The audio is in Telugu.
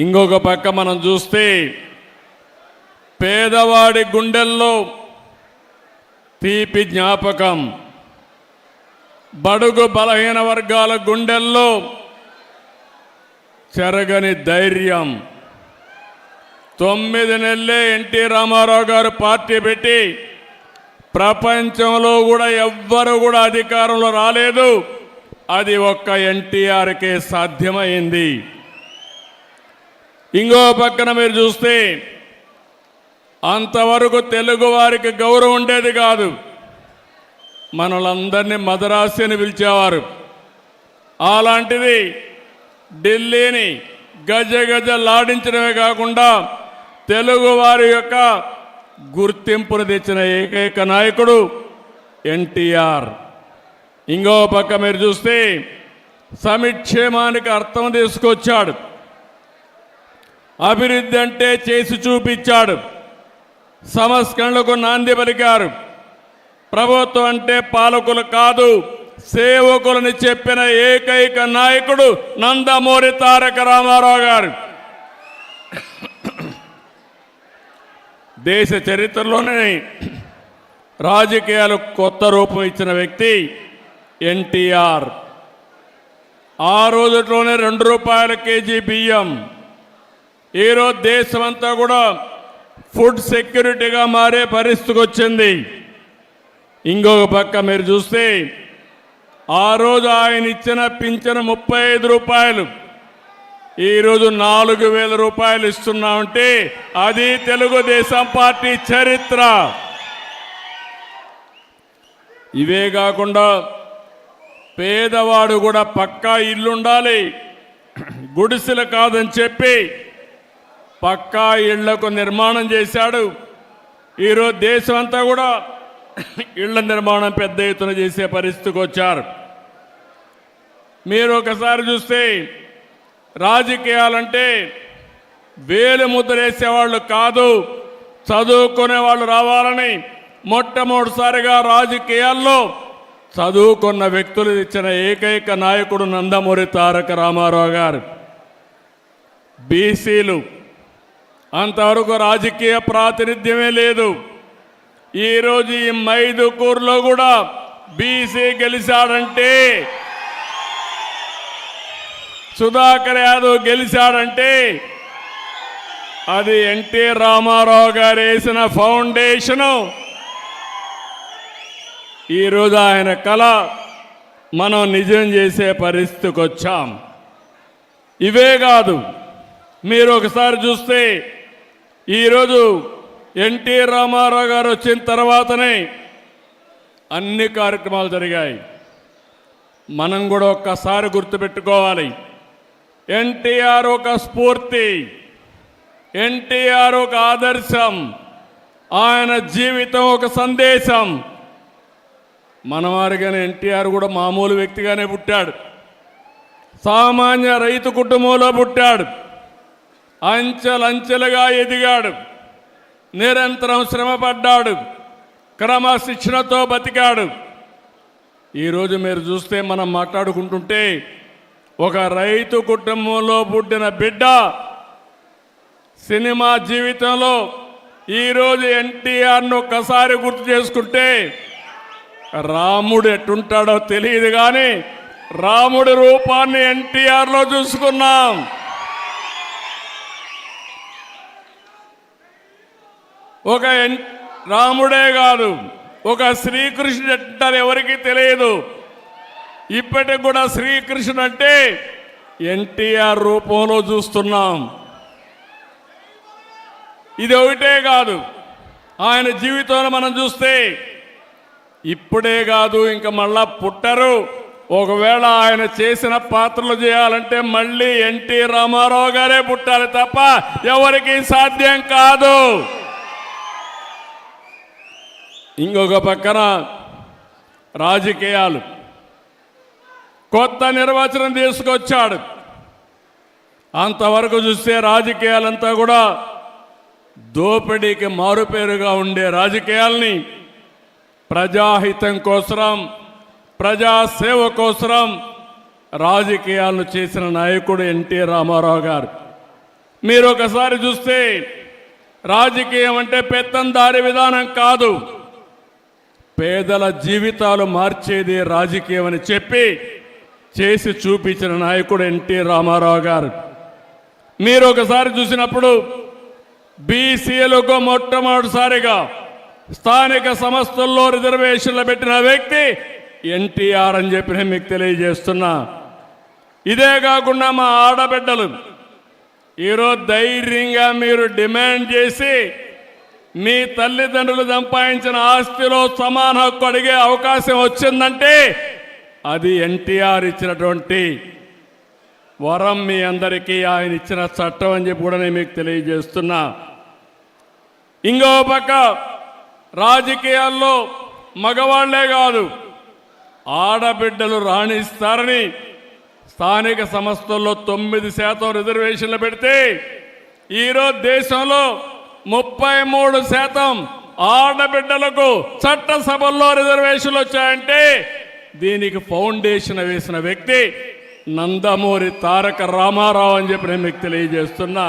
ఇంకొక పక్క మనం చూస్తే పేదవాడి గుండెల్లో తీపి జ్ఞాపకం, బడుగు బలహీన వర్గాల గుండెల్లో చెరగని ధైర్యం. 9 నెలలే ఎన్టీ రామారావు గారు పార్టీ పెట్టి ప్రపంచంలో కూడా ఎవ్వరు కూడా అధికారంలో రాలేదు. అది ఒక్క ఎన్టీఆర్కే సాధ్యమైంది. ఇంకో పక్కన మీరు చూస్తే అంతవరకు తెలుగు వారికి గౌరవం ఉండేది కాదు. మనలందరినీ మదరాసి అని పిలిచేవారు. అలాంటిది ఢిల్లీని గజ గజలాడించడమే కాకుండా తెలుగు వారి యొక్క గుర్తింపును తెచ్చిన ఏకైక నాయకుడు ఎన్టీఆర్. ఇంకో పక్క మీరు చూస్తే సమిక్షేమానికి అర్థం తీసుకొచ్చాడు. అభివృద్ధి అంటే చేసి చూపించాడు. సంస్కరణలకు నాంది పలికారు. ప్రభుత్వం అంటే పాలకులు కాదు సేవకులని చెప్పిన ఏకైక నాయకుడు నందమూరి తారక రామారావు గారు. దేశ చరిత్రలోనే రాజకీయాలకు కొత్త రూపం ఇచ్చిన వ్యక్తి ఎన్టీఆర్. ఆ రోజులోనే 2 రూపాయల కేజీ బియ్యం. ఈరోజు దేశమంతా కూడా ఫుడ్ సెక్యూరిటీగా మారే పరిస్థితికి వచ్చింది. ఇంకొక పక్క మీరు చూస్తే ఆ రోజు ఆయన ఇచ్చిన పింఛను 35 రూపాయలు, ఈరోజు 4,000 రూపాయలు ఇస్తున్నామంటే అది తెలుగుదేశం పార్టీ చరిత్ర. ఇవే కాకుండా పేదవాడు కూడా పక్కా ఇల్లు ఉండాలి, గుడిసెలు కాదని చెప్పి పక్కా ఇళ్లకు నిర్మాణం చేశాడు. ఈరోజు దేశం అంతా కూడా ఇళ్ల నిర్మాణం పెద్ద ఎత్తున చేసే పరిస్థితికి వచ్చారు. మీరు ఒకసారి చూస్తే రాజకీయాలంటే వేలు ముద్రేసేవాళ్ళు కాదు, చదువుకునే వాళ్ళు రావాలని మొట్టమొదటిసారిగా రాజకీయాల్లో చదువుకున్న వ్యక్తులు ఇచ్చిన ఏకైక నాయకుడు నందమూరి తారక రామారావు గారు. బీసీలు అంతవరకు రాజకీయ ప్రాతినిధ్యమే లేదు. ఈరోజు ఈ మైదుకూరులో కూడా బీసీ గెలిచాడంటే, సుధాకర్ యాదవ్ గెలిచాడంటే అది ఎన్టీ రామారావు గారు వేసిన ఫౌండేషను. ఈరోజు ఆయన కళ మనం నిజం చేసే పరిస్థితికి వచ్చాం. ఇవే కాదు, మీరు ఒకసారి చూస్తే ఈరోజు ఎన్టీ రామారావు గారు వచ్చిన తర్వాతనే అన్ని కార్యక్రమాలు జరిగాయి. మనం కూడా ఒక్కసారి గుర్తుపెట్టుకోవాలి, ఎన్టీఆర్ ఒక స్ఫూర్తి, ఎన్టీఆర్ ఒక ఆదర్శం, ఆయన జీవితం ఒక సందేశం. మనవారిగానే ఎన్టీఆర్ కూడా మామూలు వ్యక్తిగానే పుట్టాడు, సామాన్య రైతు కుటుంబంలో పుట్టాడు, అంచెలంచెలుగా ఎదిగాడు, నిరంతరం శ్రమపడ్డాడు, క్రమశిక్షణతో బతికాడు. ఈరోజు మీరు చూస్తే మనం మాట్లాడుకుంటుంటే ఒక రైతు కుటుంబంలో పుట్టిన బిడ్డ సినిమా జీవితంలో ఈరోజు ఎన్టీఆర్ను ఒక్కసారి గుర్తు చేసుకుంటే రాముడు ఎట్టుంటాడో తెలియదు, కానీ రాముడి రూపాన్ని ఎన్టీఆర్లో చూసుకున్నాం. ఒక రాముడే కాదు, ఒక శ్రీకృష్ణుడు అంటారు ఎవరికి తెలియదు. ఇప్పటికి కూడా శ్రీకృష్ణుడు అంటే ఎన్టీఆర్ రూపంలో చూస్తున్నాం. ఇది ఒకటే కాదు, ఆయన జీవితంలో మనం చూస్తే ఇప్పుడే కాదు ఇంకా మళ్ళా పుట్టరు. ఒకవేళ ఆయన చేసిన పాత్రలు చేయాలంటే మళ్ళీ ఎన్టీ రామారావు గారే పుట్టాలి తప్ప ఎవరికి సాధ్యం కాదు. ఇంకొక పక్కన రాజకీయాలు, కొత్త నిర్వచనం తీసుకొచ్చాడు. అంతవరకు చూస్తే రాజకీయాలంతా కూడా దోపిడీకి మారుపేరుగా ఉండే రాజకీయాల్ని ప్రజాహితం కోసం, ప్రజాసేవ కోసం రాజకీయాలను చేసిన నాయకుడు ఎన్టీ రామారావు గారు. మీరు ఒకసారి చూస్తే రాజకీయం అంటే పెత్తందారి విధానం కాదు, పేదల జీవితాలు మార్చేది రాజకీయం అని చెప్పి చేసి చూపించిన నాయకుడు ఎన్టీ రామారావు గారు. మీరు ఒకసారి చూసినప్పుడు బీసీలకు మొట్టమొదటిసారిగా స్థానిక సంస్థల్లో రిజర్వేషన్లు పెట్టిన వ్యక్తి ఎన్టీఆర్ అని చెప్పి నేను మీకు తెలియజేస్తున్నా. ఇదే కాకుండా మా ఆడబిడ్డలు ఈరోజు ధైర్యంగా మీరు డిమాండ్ చేసి మీ తల్లిదండ్రులు సంపాదించిన ఆస్తిలో సమాన హక్కు అడిగే అవకాశం వచ్చిందంటే అది ఎన్టీఆర్ ఇచ్చినటువంటి వరం, మీ అందరికీ ఆయన ఇచ్చిన చట్టం అని చెప్పి కూడా నేను మీకు తెలియజేస్తున్నా. ఇంకో పక్క రాజకీయాల్లో మగవాళ్లే కాదు ఆడబిడ్డలు రాణిస్తారని స్థానిక సంస్థల్లో 9% రిజర్వేషన్లు పెడితే ఈరోజు దేశంలో 33% ఆడబిడ్డలకు చట్టసభల్లో రిజర్వేషన్లు వచ్చాయంటే దీనికి ఫౌండేషన్ వేసిన వ్యక్తి నందమూరి తారక రామారావు అని చెప్పి నేను మీకు తెలియజేస్తున్నా.